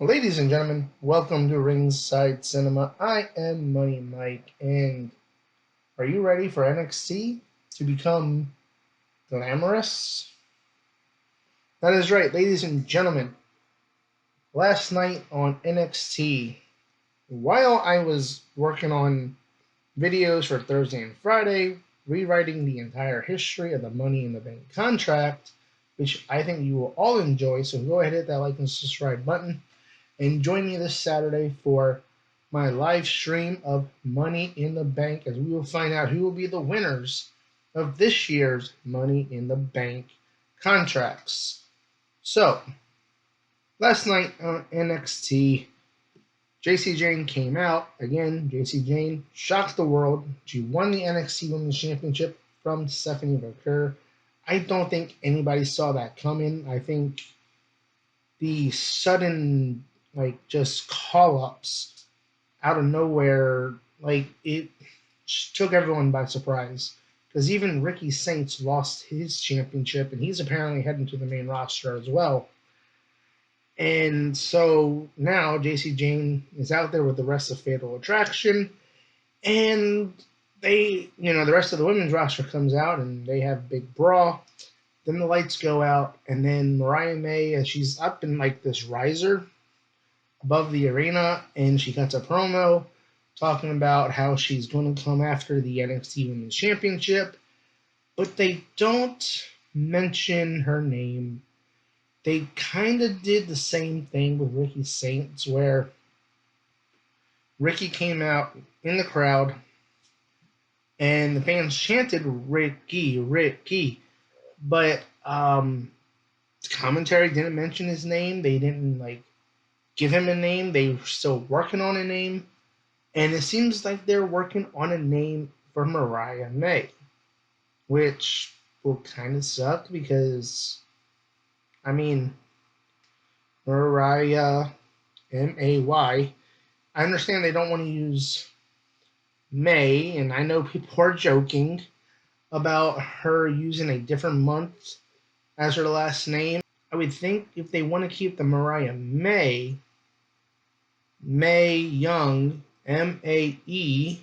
Ladies and gentlemen, welcome to Ringside Cinema. I am Money Mike, and are you ready for NXT to become glamorous? That is right, ladies and gentlemen. Last night on NXT, while I was working on videos for Thursday and Friday, rewriting the entire history of the Money in the Bank contract, which I think you will all enjoy, so go ahead and hit that like and subscribe button. And join me this Saturday for my live stream of Money in the Bank as we will find out who will be the winners of this year's Money in the Bank contracts. So, last night on NXT, JC Jane came out. Again, JC Jane shocked the world. She won the NXT Women's Championship from Stephanie McCur. I don't think anybody saw that coming. I think the sudden just call ups out of nowhere, it took everyone by surprise. Because even Ricky Saints lost his championship, and he's apparently heading to the main roster as well. And so now JC Jane is out there with the rest of Fatal Attraction, and the rest of the women's roster comes out and they have big brawl. Then the lights go out, and then Mariah May, as she's up in this riser above the arena, and she cuts a promo talking about how she's going to come after the NXT Women's Championship, but they don't mention her name. They kind of did the same thing with Ricky Saints, where Ricky came out in the crowd, and the fans chanted Ricky, Ricky, but the commentary didn't mention his name. They didn't give him a name. They were still working on a name. And it seems like they're working on a name for Mariah May, which will kind of suck because, I mean, Mariah, May. I understand they don't want to use May, and I know people are joking about her using a different month as her last name. I would think if they want to keep the Mariah May Young, Mae.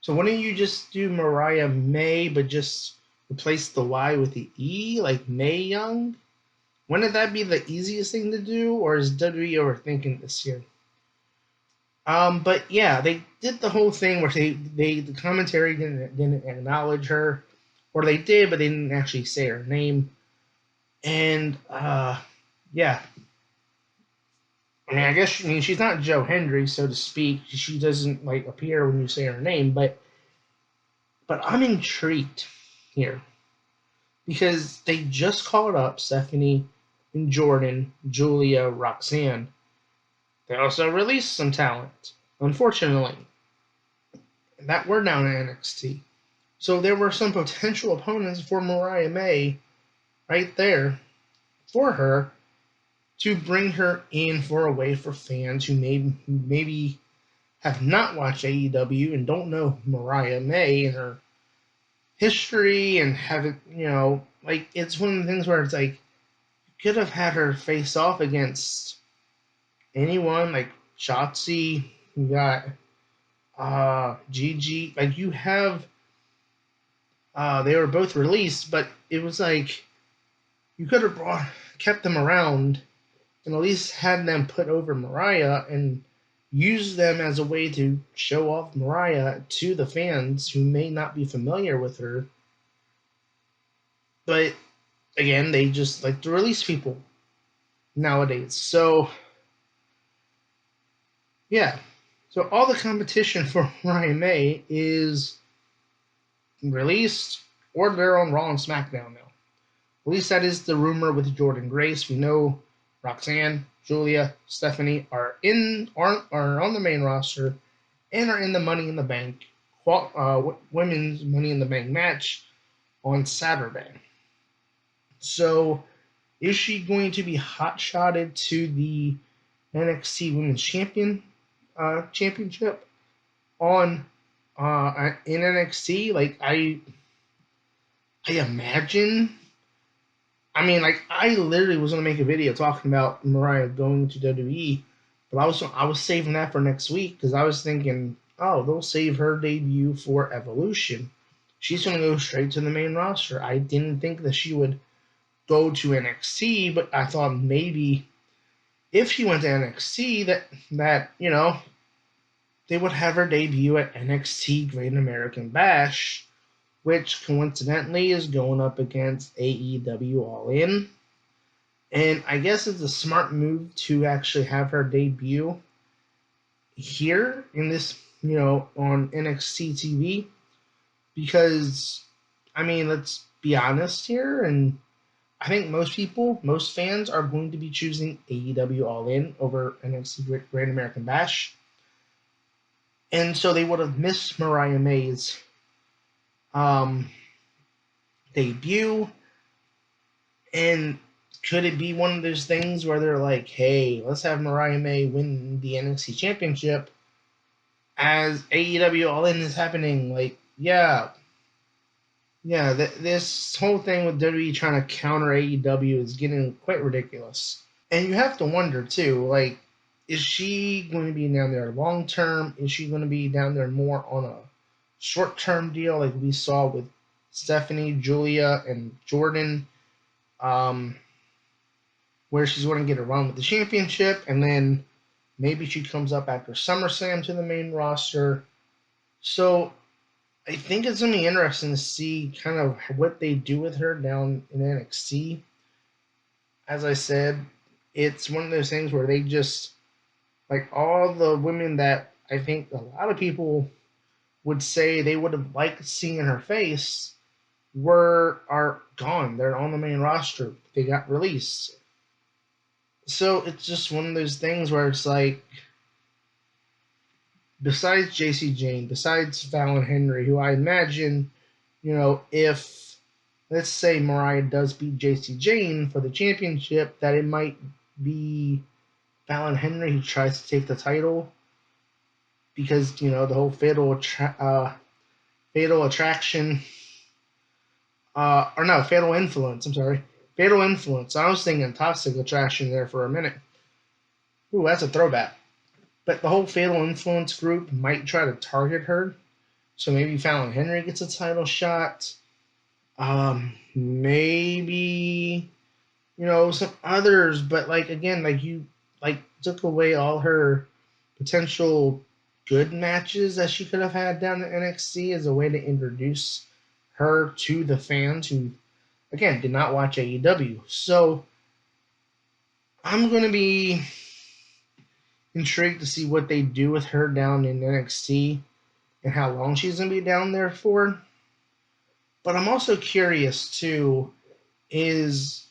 So why don't you just do Mariah May, but just replace the Y with the E, like May Young? Wouldn't that be the easiest thing to do, or is WWE overthinking this here? But yeah, they did the whole thing where the commentary didn't acknowledge her, or they did, but they didn't actually say her name. And yeah, I guess she's not Joe Hendry, so to speak. She doesn't appear when you say her name, but I'm intrigued here because they just called up Stephanie and Jordan, Julia, Roxanne. They also released some talent, unfortunately, that were down in NXT. So there were some potential opponents for Mariah May right there for her to bring her in for a way for fans who maybe have not watched AEW and don't know Mariah May and her history and haven't, it's one of the things where it's like, you could have had her face off against anyone, like Shotzi, you got Gigi, you have, they were both released, but it was like, you could have kept them around and at least had them put over Mariah and use them as a way to show off Mariah to the fans who may not be familiar with her. But again, they just like to release people nowadays. So yeah. So all the competition for Mariah May is released or they're on Raw and SmackDown now. At least that is the rumor with Jordan Grace. We know Roxanne, Julia, Stephanie are on the main roster and are in the Money in the Bank women's Money in the Bank match on Saturday. So, is she going to be hot shotted to the NXT Women's Championship on in NXT? I imagine I mean, like I literally was gonna make a video talking about Mariah going to WWE, but I was saving that for next week because I was thinking, oh, they'll save her debut for Evolution. She's gonna go straight to the main roster. I didn't think that she would go to NXT, but I thought maybe if she went to NXT, that they would have her debut at NXT Great American Bash, which coincidentally is going up against AEW All In. And I guess it's a smart move to actually have her debut here in this, on NXT TV because, I mean, let's be honest here, and I think most fans are going to be choosing AEW All In over NXT Great American Bash. And so they would have missed Mariah May's um, debut. And could it be one of those things where they're like, hey, let's have Mariah May win the NXT Championship as AEW All In is happening? Like, yeah, this whole thing with WWE trying to counter AEW is getting quite ridiculous. And you have to wonder, too, like, is she going to be down there long term? Is she going to be down there more on a short term deal like we saw with Stephanie, Julia, and Jordan? Um, where she's going to get a run with the championship, and then maybe she comes up after SummerSlam to the main roster. So I think it's going to be interesting to see kind of what they do with her down in NXT. As I said, it's one of those things where they just, like all the women that I think a lot of people would say they would have liked seeing her face are gone. They're on the main roster. They got released. So it's just one of those things where it's like, besides JC Jane, besides Fallon Henry, who I imagine, if let's say Mariah does beat JC Jane for the championship, that it might be Fallon Henry who tries to take the title because the whole fatal attraction, or no, fatal influence. I'm sorry, fatal influence. I was thinking toxic attraction there for a minute. Ooh, that's a throwback. But the whole fatal influence group might try to target her. So maybe Fallon Henry gets a title shot. Maybe some others, but like again, like you like took away all her potential good matches that she could have had down at NXT as a way to introduce her to the fans who again did not watch AEW. So I'm gonna be intrigued to see what they do with her down in NXT and how long she's gonna be down there for. But I'm also curious too, is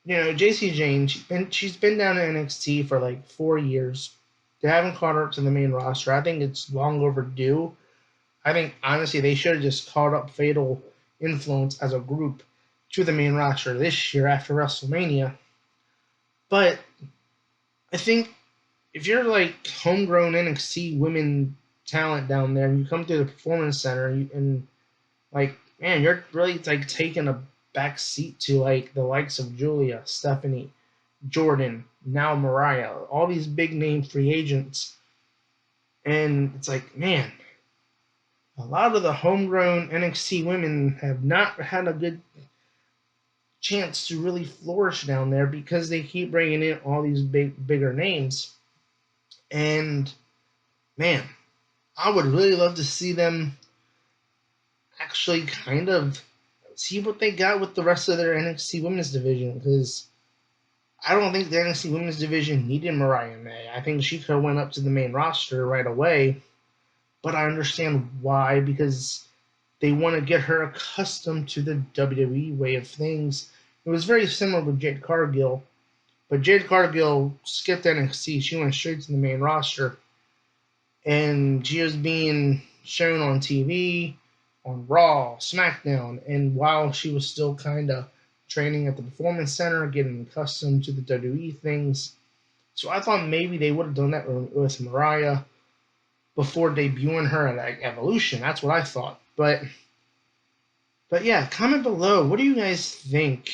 JC Jane, she's been down in NXT for like 4 years. They haven't caught her up to the main roster. I think it's long overdue. I think honestly they should have just caught up Fatal Influence as a group to the main roster this year after WrestleMania. But I think if you're like homegrown NXT women talent down there, and you come to the Performance Center and like, man, you're really like taking a back seat to like the likes of Julia, Stephanie, Jordan, now Mariah, all these big name free agents. And it's like, man, a lot of the homegrown NXT women have not had a good chance to really flourish down there because they keep bringing in all these bigger names. And man, I would really love to see them actually kind of see what they got with the rest of their NXT women's division because I don't think the NXT women's division needed Mariah May. I think she could have went up to the main roster right away, but I understand why because they want to get her accustomed to the WWE way of things. It was very similar with Jade Cargill, but Jade Cargill skipped NXT. She went straight to the main roster, and she was being shown on TV, on Raw, SmackDown, and while she was still kind of training at the Performance Center, getting accustomed to the WWE things. So I thought maybe they would have done that with Mariah before debuting her at Evolution. That's what I thought. But But yeah, comment below. What do you guys think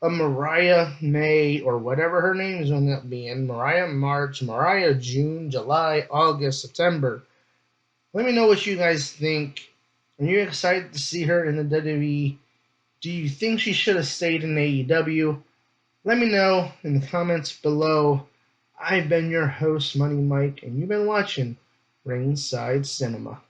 of Mariah May, or whatever her name is going to be in? Mariah March, Mariah June, July, August, September. Let me know what you guys think. Are you excited to see her in the WWE? Do you think she should have stayed in AEW? Let me know in the comments below. I've been your host, Money Mike, and you've been watching Ringside Cinema.